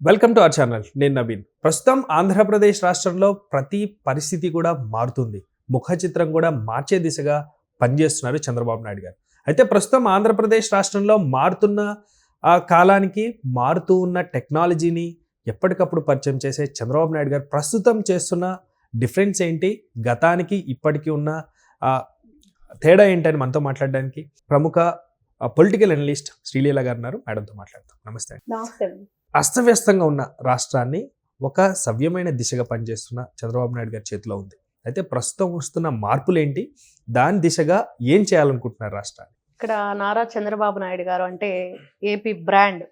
Welcome to our channel. నేను నవీన్. ప్రస్తుతం ఆంధ్రప్రదేశ్ రాష్ట్రంలో ప్రతి పరిస్థితి కూడా మారుతుంది. ముఖ చిత్రం కూడా మార్చే దిశగా పనిచేస్తున్నారు చంద్రబాబు నాయుడు గారు. అయితే ప్రస్తుతం ఆంధ్రప్రదేశ్ రాష్ట్రంలో మారుతున్న ఆ కాలానికి మారుతూ ఉన్న టెక్నాలజీని ఎప్పటికప్పుడు పరిచయం చేసే చంద్రబాబు నాయుడు గారు ప్రస్తుతం చేస్తున్న డిఫరెన్స్ ఏంటి, గతానికి ఇప్పటికీ ఉన్న తేడా ఏంటని మనతో మాట్లాడడానికి ప్రముఖ పొలిటికల్ అనలిస్ట్ శ్రీలీల గారు ఉన్నారు. మేడంతో మాట్లాడతాం. నమస్తే. నమస్తే. అస్తవ్యస్తంగా ఉన్న రాష్ట్రాన్ని ఒక సవ్యమైన దిశగా పనిచేస్తున్న చంద్రబాబు నాయుడు గారి చేతిలో ఉంది. అయితే ప్రస్తుతం వస్తున్న మార్పులు ఏంటి, దాని దిశగా ఏం చేయాలనుకుంటున్నారు రాష్ట్రాన్ని? ఇక్కడ నారా చంద్రబాబు నాయుడు గారు అంటే ఏపీ బ్రాండ్.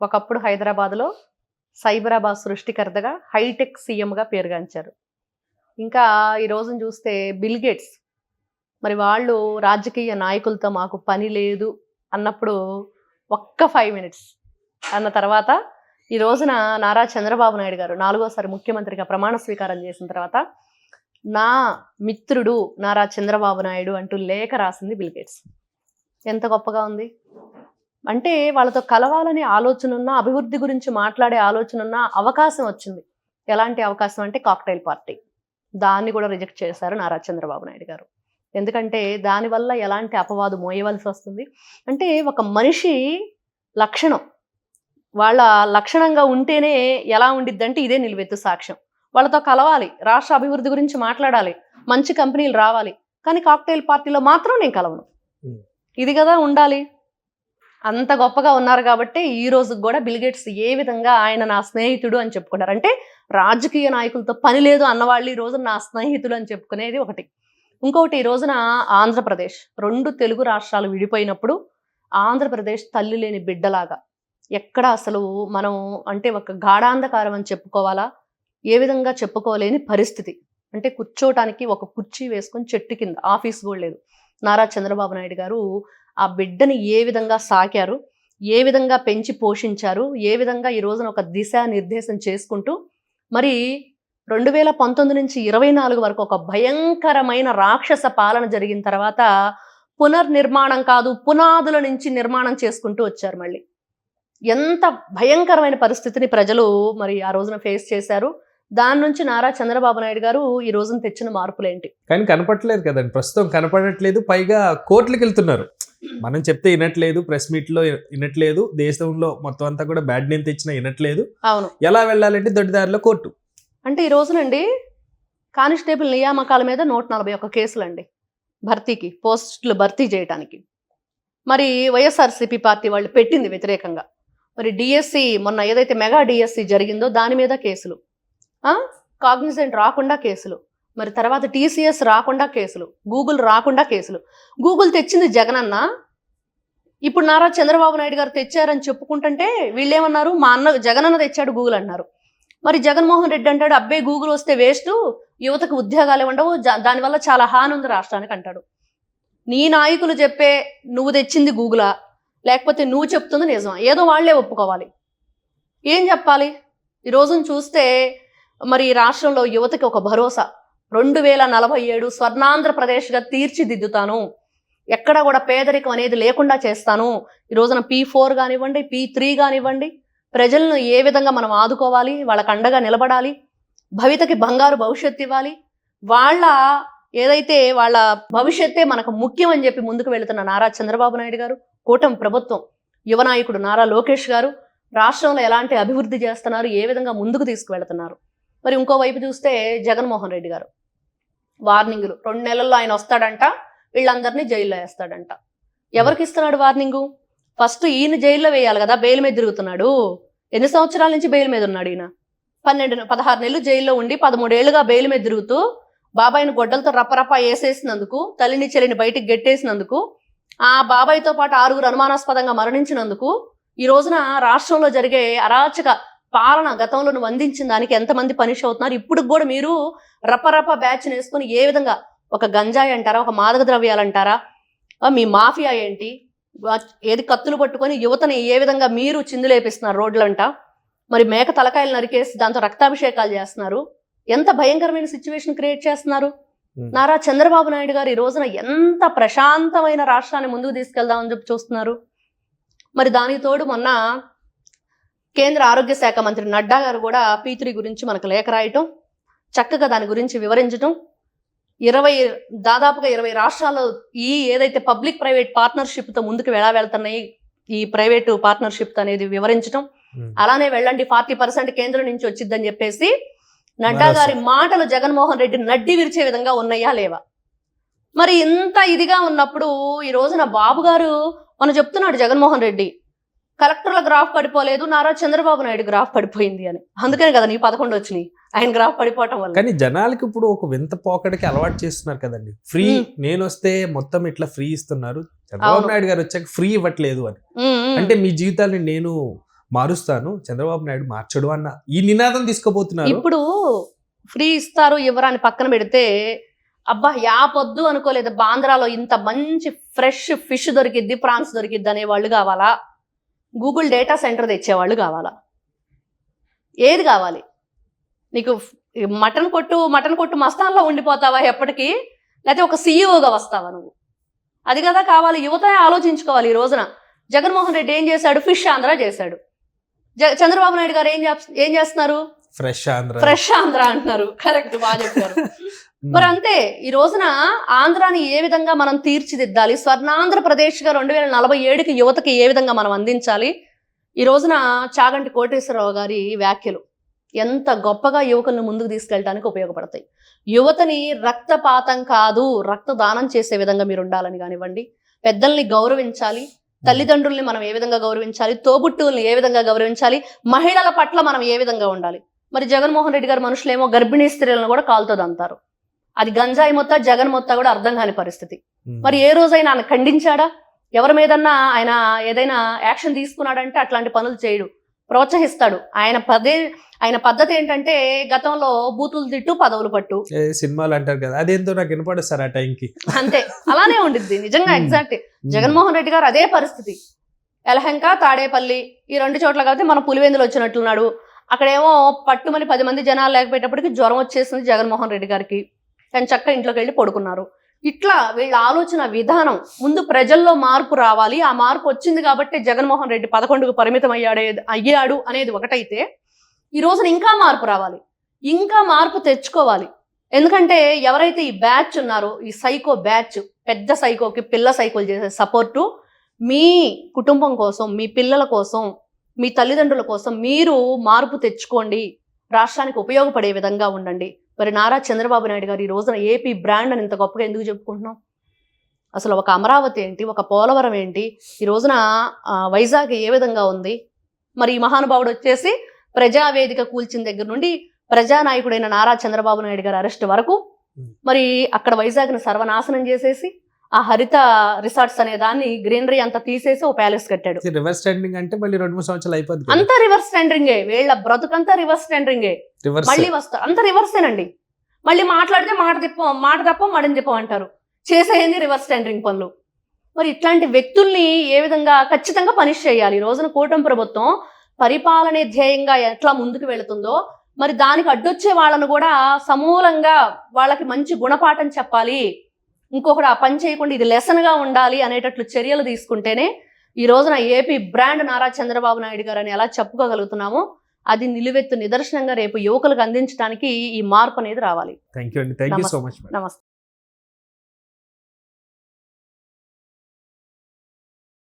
ఒకప్పుడు హైదరాబాద్లో సైబరాబాద్ సృష్టికర్తగా హైటెక్ సీఎంగా పేరుగాంచారు. ఇంకా ఈ రోజును చూస్తే బిల్ గేట్స్ మరి వాళ్ళు రాజకీయ నాయకులతో మాకు పని లేదు అన్నప్పుడు ఒక్క 5 minutes అన్న తర్వాత ఈ రోజున నారా చంద్రబాబు నాయుడు గారు 4వసారి ముఖ్యమంత్రిగా ప్రమాణ స్వీకారం చేసిన తర్వాత నా మిత్రుడు నారా చంద్రబాబు నాయుడు అంటూ లేఖ రాసింది బిల్ గేట్స్. ఎంత గొప్పగా ఉంది అంటే వాళ్ళతో కలవాలని ఆలోచన ఉన్నా, అభివృద్ధి గురించి మాట్లాడే ఆలోచన ఉన్నా అవకాశం వచ్చింది. ఎలాంటి అవకాశం అంటే కాక్టైల్ పార్టీ. దాన్ని కూడా రిజెక్ట్ చేశారు నారా చంద్రబాబు నాయుడు గారు. ఎందుకంటే దానివల్ల ఎలాంటి అపవాదు మోయవలసి వస్తుంది అంటే ఒక మనిషి లక్షణం వాళ్ళ లక్షణంగా ఉంటేనే ఎలా ఉండిద్దంటే ఇదే నిలువెత్తు సాక్ష్యం. వాళ్ళతో కలవాలి, రాష్ట్ర అభివృద్ధి గురించి మాట్లాడాలి, మంచి కంపెనీలు రావాలి, కానీ కాక్టైల్ పార్టీలో మాత్రం నేను కలవను. ఇది కదా ఉండాలి. అంత గొప్పగా ఉన్నారు కాబట్టి ఈ రోజుకి కూడా బిల్ గేట్స్ ఏ విధంగా ఆయన నా స్నేహితుడు అని చెప్పుకున్నారు. అంటే రాజకీయ నాయకులతో పని లేదు అన్నవాళ్ళు ఈ రోజు నా స్నేహితుడు అని చెప్పుకునేది ఒకటి. ఇంకొకటి, ఈ రోజున ఆంధ్రప్రదేశ్ 2 తెలుగు రాష్ట్రాలు విడిపోయినప్పుడు ఆంధ్రప్రదేశ్ తల్లి లేని బిడ్డలాగా ఎక్కడ అసలు మనం అంటే ఒక గాఢాంధకారం అని చెప్పుకోవాలా, ఏ విధంగా చెప్పుకోలేని పరిస్థితి. అంటే కూర్చోటానికి ఒక కుర్చీ వేసుకొని చెట్టు కింద, ఆఫీస్ కూడా లేదు. నారా చంద్రబాబు నాయుడు గారు ఆ బిడ్డని ఏ విధంగా సాకారు, ఏ విధంగా పెంచి పోషించారు, ఏ విధంగా ఈ రోజున ఒక దిశానిర్దేశం చేసుకుంటూ మరి 2019 నుంచి 24 వరకు ఒక భయంకరమైన రాక్షస పాలన జరిగిన తర్వాత పునర్నిర్మాణం కాదు, పునాదుల నుంచి నిర్మాణం చేసుకుంటూ వచ్చారు. మళ్ళీ ఎంత భయంకరమైన పరిస్థితిని ప్రజలు మరి ఆ రోజున ఫేస్ చేశారు. దాని నుంచి నారా చంద్రబాబు నాయుడు గారు ఈ రోజున తెచ్చిన మార్పులు ఏంటి? కానీ కనపడట్లేదు కదండి, ప్రస్తుతం కనపడట్లేదు. పైగా కోర్టులకు వెళ్తున్నారు. మనం చెప్తే వినట్లేదు, ప్రెస్ మీట్ లో వినట్లేదు, దేశంలో మొత్తం అంతా కూడా బ్యాడ్ నేమ్ తెచ్చినా వినట్లేదు. అవును, ఎలా వెళ్ళాలంటే దొడ్డిదారిలో కోర్టు. అంటే ఈ రోజునండి కానిస్టేబుల్ నియామకాల మీద 141 కేసులు అండి, భర్తీకి, పోస్టులు భర్తీ చేయడానికి. మరి వైఎస్ఆర్సీపీ పార్టీ వాళ్ళు పెట్టింది వ్యతిరేకంగా. మరి డిఎస్సి మొన్న ఏదైతే మెగా డిఎస్సి జరిగిందో దాని మీద కేసులు, కాగ్నిజెంట్ రాకుండా కేసులు, మరి తర్వాత టీసీఎస్ రాకుండా కేసులు, గూగుల్ రాకుండా కేసులు. గూగుల్ తెచ్చింది జగనన్న, ఇప్పుడు నారా చంద్రబాబు నాయుడు గారు తెచ్చారని చెప్పుకుంటుంటే వీళ్ళేమన్నారు, మా అన్న జగనన్న తెచ్చాడు గూగుల్ అన్నారు. మరి జగన్మోహన్ రెడ్డి అంటాడు అబ్బే గూగుల్ వస్తే వేస్ట్, యువతకు ఉద్యోగాలు ఉండవు, దానివల్ల చాలా హాని ఉంది రాష్ట్రానికి అంటాడు. నీ నాయకులు చెప్పే నువ్వు తెచ్చింది గూగులా, లేకపోతే నువ్వు చెప్తుంది నిజమా? ఏదో వాళ్లే ఒప్పుకోవాలి. ఏం చెప్పాలి? ఈ రోజును చూస్తే మరి రాష్ట్రంలో యువతకి ఒక భరోసా, 2047 స్వర్ణాంధ్రప్రదేశ్గా తీర్చిదిద్దుతాను, ఎక్కడ కూడా పేదరికం అనేది లేకుండా చేస్తాను. ఈ రోజున P4 కానివ్వండి, P3 కానివ్వండి, ప్రజలను ఏ విధంగా మనం ఆదుకోవాలి, వాళ్ళకు అండగా నిలబడాలి, భవితకి బంగారు భవిష్యత్తు ఇవ్వాలి, వాళ్ళ ఏదైతే వాళ్ళ భవిష్యత్తే మనకు ముఖ్యం అని చెప్పి ముందుకు వెళుతున్న నారా చంద్రబాబు నాయుడు గారు, కూటమి ప్రభుత్వం, యువ నాయకుడు నారా లోకేష్ గారు రాష్ట్రంలో ఎలాంటి అభివృద్ధి చేస్తున్నారు, ఏ విధంగా ముందుకు తీసుకువెళుతున్నారు. మరి ఇంకోవైపు చూస్తే జగన్మోహన్ రెడ్డి గారు వార్నింగులు, 2 నెలల్లో ఆయన వస్తాడంట, వీళ్ళందరినీ జైల్లో వేస్తాడంట. ఎవరికి ఇస్తున్నాడు వార్నింగు? ఫస్ట్ ఈయన జైల్లో వేయాలి కదా, బెయిల్ మీద తిరుగుతున్నాడు. ఎన్ని సంవత్సరాల నుంచి బెయిల్ మీద ఉన్నాడు ఈయన? 16 నెలలు జైల్లో ఉండి 13 ఏళ్లుగా బెయిల్ మీద తిరుగుతూ బాబాయిని గొడ్డలతో రప్పరప్ప వేసేసినందుకు, తల్లిని చెల్లిని బయటికి గెట్టేసినందుకు, ఆ బాబాయ్తో పాటు 6 అనుమానాస్పదంగా మరణించినందుకు, ఈ రోజున రాష్ట్రంలో జరిగే అరాచక పాలన గతంలో నువ్వు అందించిన దానికి ఎంతమంది పనిష్ అవుతున్నారు? ఇప్పుడు కూడా మీరు రప్పరప్ప బ్యాచ్ వేసుకొని ఏ విధంగా, ఒక గంజాయి అంటారా, ఒక మాదక ద్రవ్యాలు అంటారా, మీ మాఫియా ఏంటి, ఏది కత్తులు పట్టుకొని యువతని ఏ విధంగా మీరు చిందులేపిస్తున్నారు రోడ్లంట, మరి మేక తలకాయలు నరికేసి దాంతో రక్తాభిషేకాలు చేస్తున్నారు. ఎంత భయంకరమైన సిచ్యువేషన్ క్రియేట్ చేస్తున్నారు. నారా చంద్రబాబు నాయుడు గారు ఈ రోజున ఎంత ప్రశాంతమైన రాష్ట్రాన్ని ముందుకు తీసుకెళ్దామని చెప్పి చూస్తున్నారు. మరి దానికి తోడు మొన్న కేంద్ర ఆరోగ్య శాఖ మంత్రి నడ్డా గారు కూడా P3 గురించి మనకు లేఖ రాయటం, చక్కగా దాని గురించి వివరించడం, దాదాపుగా 20 రాష్ట్రాలు ఈ ఏదైతే పబ్లిక్ ప్రైవేట్ పార్ట్నర్షిప్తో ముందుకు వెళ్తున్నాయి ఈ ప్రైవేటు పార్ట్నర్షిప్ అనేది వివరించడం, అలానే వెళ్ళండి 40% కేంద్రం నుంచి వచ్చిద్దని చెప్పేసి నడ్డా గారి మాటలు జగన్మోహన్ రెడ్డి నడ్డి విరిచే విధంగా ఉన్నాయా లేవా? మరి ఇంత ఇదిగా ఉన్నప్పుడు ఈ రోజున బాబు గారు మనం చెప్తున్నాడు జగన్మోహన్ రెడ్డి కలెక్టర్ల గ్రాఫ్ పడిపోలేదు, నారా చంద్రబాబు నాయుడు గ్రాఫ్ పడిపోయింది అని. అందుకనే కదా నీ 11 వచ్చినాయి ఆయన గ్రాఫ్ పడిపోవటం వల్ల. కానీ జనాలకి ఇప్పుడు ఒక వింత పోకడికి అలవాటు చేస్తున్నారు కదండి. ఫ్రీ నేను వస్తే మొత్తం ఇట్లా ఫ్రీ ఇస్తున్నారు, చంద్రబాబు నాయుడు గారు వచ్చాక ఫ్రీ ఇవ్వట్లేదు అని. అంటే మీ జీవితాన్ని నేను మారుస్తాను, చంద్రబాబు నాయుడు మార్చడు అన్న ఈ నినాదం తీసుకోబోతున్నారు. ఇప్పుడు ఫ్రీ ఇస్తారు ఇవ్వరా అని పక్కన పెడితే, అబ్బా యాపొద్దు అనుకోలేదు బాంద్రాలో ఇంత మంచి ఫ్రెష్ ఫిష్ దొరికిద్ది, ప్రాన్స్ దొరికిద్ది అనే వాళ్ళు కావాలా? గూగుల్ డేటా సెంటర్ తెచ్చేవాళ్ళు కావాలా? ఏది కావాలి నీకు? మటన్ కొట్టు మస్తాన్లో ఉండిపోతావా ఎప్పటికీ, లేకపోతే ఒక సీఈఓగా వస్తావా నువ్వు? అది కదా కావాలి. యువత ఆలోచించుకోవాలి. ఈ రోజున జగన్మోహన్ రెడ్డి ఏం చేశాడు? ఫిష్ ఆంధ్ర చేశాడు. చంద్రబాబు నాయుడు గారు ఏం చేస్తున్నారు? ఫ్రెష్ ఆంధ్ర అంటున్నారు. కరెక్ట్, బాగా చెప్పారు. మరి అంతే, ఈ రోజున ఆంధ్రాని ఏ విధంగా మనం తీర్చిదిద్దాలి, స్వర్ణాంధ్రప్రదేశ్గా 2047కి యువతకి ఏ విధంగా మనం అందించాలి? ఈ రోజున చాగంటి కోటేశ్వరరావు గారి వ్యాఖ్యలు ఎంత గొప్పగా యువకులను ముందుకు తీసుకెళ్ళడానికి ఉపయోగపడతాయి. యువతని రక్తపాతం కాదు రక్తదానం చేసే విధంగా మీరు ఉండాలని కానివ్వండి, పెద్దల్ని గౌరవించాలి, తల్లిదండ్రుల్ని మనం ఏ విధంగా గౌరవించాలి, తోబుట్టువుల్ని ఏ విధంగా గౌరవించాలి, మహిళల పట్ల మనం ఏ విధంగా ఉండాలి. మరి జగన్మోహన్ రెడ్డి గారు మనుషులేమో గర్భిణీ స్త్రీలను కూడా కాలుతుంది అంటారు. అది గంజాయి మొత్తం జగన్ మొత్తం కూడా అర్థం కాని పరిస్థితి. మరి ఏ రోజైనా ఆయన ఖండించాడా? ఎవరి మీదన్నా ఆయన ఏదైనా యాక్షన్ తీసుకున్నాడంటే అట్లాంటి పనులు చేయడు, ప్రోత్సహిస్తాడు. ఆయన పద్ధతి ఏంటంటే గతంలో బూతులు తిట్టు పదవులు పట్టు సినిమాలు అంటారు కదా, అదేంతో నాకు వినపడదు సార్ ఆ టైంకి. అంతే, అలానే ఉండిద్ది నిజంగా. ఎగ్జాక్ట్ జగన్మోహన్ రెడ్డి గారు అదే పరిస్థితి. యలహంక, తాడేపల్లి ఈ 2 చోట్ల కాబట్టి మన పులివెందులు వచ్చినట్లున్నాడు. అక్కడేమో పట్టుమని 10 మంది జనాలు లేకపోయేటప్పటికి జ్వరం వచ్చేసింది జగన్మోహన్ రెడ్డి గారికి, కానీ చక్కగా ఇంట్లోకి వెళ్ళి పడుకున్నారు. ఇట్లా వీళ్ళ ఆలోచన విధానం, ముందు ప్రజల్లో మార్పు రావాలి. ఆ మార్పు వచ్చింది కాబట్టి జగన్మోహన్ రెడ్డి 11కు పరిమితం అయ్యాడు అనేది ఒకటైతే, ఈ రోజున ఇంకా మార్పు రావాలి, ఇంకా మార్పు తెచ్చుకోవాలి. ఎందుకంటే ఎవరైతే ఈ బ్యాచ్ ఉన్నారో, ఈ సైకో బ్యాచ్, పెద్ద సైకోకి పిల్ల సైకోలు చేసే సపోర్టు, మీ కుటుంబం కోసం, మీ పిల్లల కోసం, మీ తల్లిదండ్రుల కోసం మీరు మార్పు తెచ్చుకోండి, రాష్ట్రానికి ఉపయోగపడే విధంగా ఉండండి. మరి నారా చంద్రబాబు నాయుడు గారు ఈ రోజున ఏపీ బ్రాండ్ అని ఇంత గొప్పగా ఎందుకు చెప్పుకుంటున్నాం? అసలు ఒక అమరావతి ఏంటి, ఒక పోలవరం ఏంటి, ఈ రోజున వైజాగ్ ఏ విధంగా ఉంది? మరి ఈ మహానుభావుడు వచ్చేసి ప్రజావేదిక కూల్చిన దగ్గర నుండి ప్రజానాయకుడైన నారా చంద్రబాబు నాయుడు గారి అరెస్ట్ వరకు మరి అక్కడ వైజాగ్ను సర్వనాశనం చేసేసి ఆ హరిత రిసార్ట్స్ అనే దాన్ని గ్రీనరీ అంతా తీసేసి ఒక ప్యాలెస్ కట్టాడు. రివర్స్ టెండరింగ్ అంటే మళ్ళీ 2-3 సంవత్సరాలు అయిపోద్ది. అంతా రివర్స్ టెండరింగే, వీళ్ళ బ్రతుకంతా రివర్స్ టెండరింగే. మళ్ళీ వస్తారు అంత రివర్సేనండి. మళ్ళీ మాట్లాడితే మాట తప్ప మడిని చెప్పం అంటారు, చేసేయండి రివర్స్ టెండరింగ్ పనులు. మరి ఇట్లాంటి వ్యక్తుల్ని ఏ విధంగా ఖచ్చితంగా పనిష్ చేయాలి. ఈ రోజున కూటమి ప్రభుత్వం పరిపాలనే ధ్యేయంగా ఎట్లా ముందుకు వెళుతుందో, మరి దానికి అడ్డొచ్చే వాళ్ళను కూడా సమూలంగా వాళ్ళకి మంచి గుణపాఠం చెప్పాలి, ఇంకొకటి ఆ పని చేయకుండా ఇది లెసన్గా ఉండాలి అనేటట్లు చర్యలు తీసుకుంటేనే ఈ రోజున ఏపీ బ్రాండ్ నారా చంద్రబాబు నాయుడు గారు అని ఎలా చెప్పుకోగలుగుతున్నామో, అది నిలువెత్తు నిదర్శనంగా రేపు యువకులకు అందించడానికి ఈ మార్పు అనేది రావాలి. థ్యాంక్ యూ అండి, థ్యాంక్ యూ సో మచ్. నమస్తే.